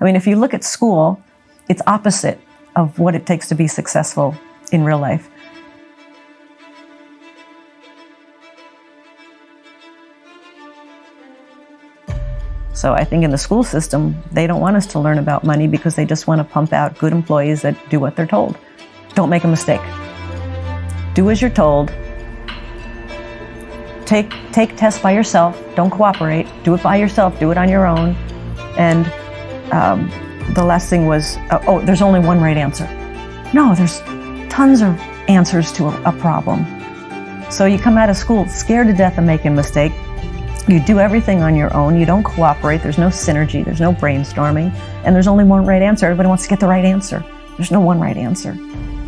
I mean, if you look at school, it's opposite of what it takes to be successful in real life. So I think in the school system, they don't want us to learn about money because they just want to pump out good employees that do what they're told. Don't make a mistake. Do as you're told. Take tests by yourself. Don't cooperate. Do it by yourself. Do it on your own. And the last thing was, there's only one right answer. No, there's tons of answers to a problem. So you come out of school scared to death of making a mistake. You do everything on your own. You don't cooperate. There's no synergy. There's no brainstorming. And there's only one right answer. Everybody wants to get the right answer. There's no one right answer.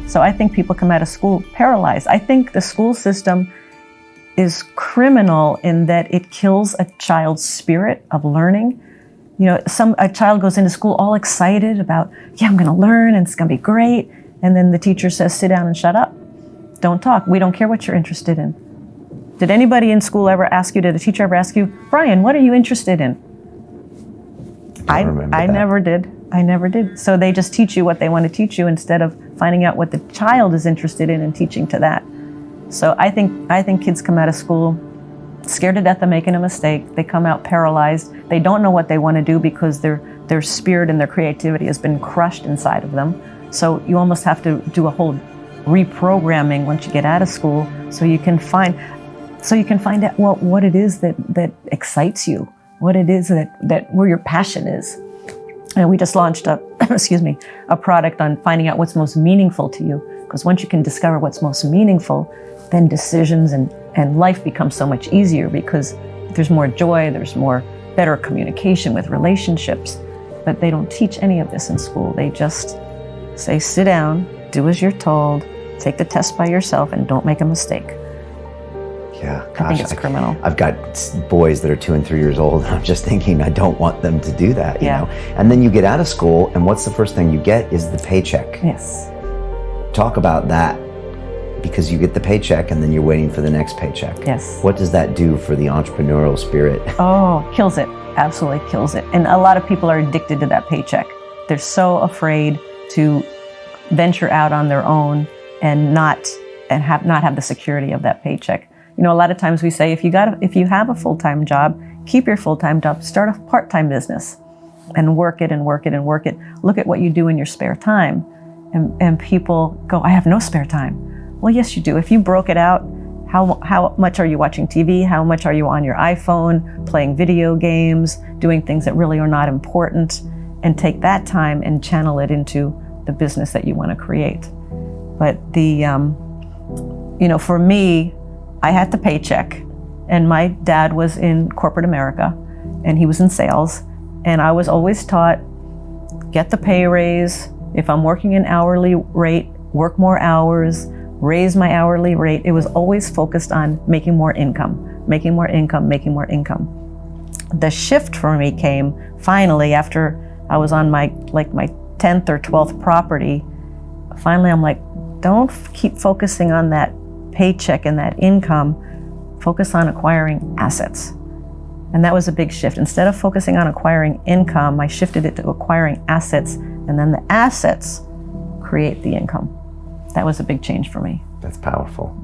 So I think people come out of school paralyzed. I think the school system is criminal in that it kills a child's spirit of learning. You know, a child goes into school all excited about, yeah, I'm going to learn and it's going to be great. And then the teacher says, sit down and shut up. Don't talk. We don't care what you're interested in. Did anybody in school ever ask you, did a teacher ever ask you, Brian, what are you interested in? I never did. I never did. So they just teach you what they want to teach you instead of finding out what the child is interested in and teaching to that. So I think kids come out of school scared to death of making a mistake. They come out paralyzed. They don't know what they want to do because their spirit and their creativity has been crushed inside of them. So you almost have to do a whole reprogramming once you get out of school so you can find out what it is that excites you, what it is that where your passion is. And we just launched a product on finding out what's most meaningful to you. Because once you can discover what's most meaningful, then decisions and life becomes so much easier because there's more joy, there's more better communication with relationships. But they don't teach any of this in school. They just say, sit down, do as you're told, take the test by yourself, and don't make a mistake. Yeah, gosh, I think it's criminal. I've got boys that are 2 and 3 years old, and I'm just thinking I don't want them to do that, you know? And then you get out of school, and what's the first thing you get is the paycheck. Yes. Talk about that, because you get the paycheck and then you're waiting for the next paycheck. Yes. What does that do for the entrepreneurial spirit? Oh, kills it. Absolutely kills it. And a lot of people are addicted to that paycheck. They're so afraid to venture out on their own and not have the security of that paycheck. You know, a lot of times we say, if you have a full-time job, keep your full-time job, start a part-time business and work it and work it and work it. Look at what you do in your spare time. And people go, I have no spare time. Well, yes, you do. If you broke it out, how much are you watching TV? How much are you on your iPhone, playing video games, doing things that really are not important? And take that time and channel it into the business that you want to create. But for me, I had the paycheck, and my dad was in corporate America, and he was in sales, and I was always taught, get the pay raise. If I'm working an hourly rate, work more hours, raise my hourly rate. It was always focused on making more income, making more income, making more income. The shift for me came finally after I was on my 10th or 12th property. Finally, I'm like, don't keep focusing on that paycheck and that income, focus on acquiring assets. And that was a big shift. Instead of focusing on acquiring income, I shifted it to acquiring assets, and then the assets create the income. That was a big change for me. That's powerful.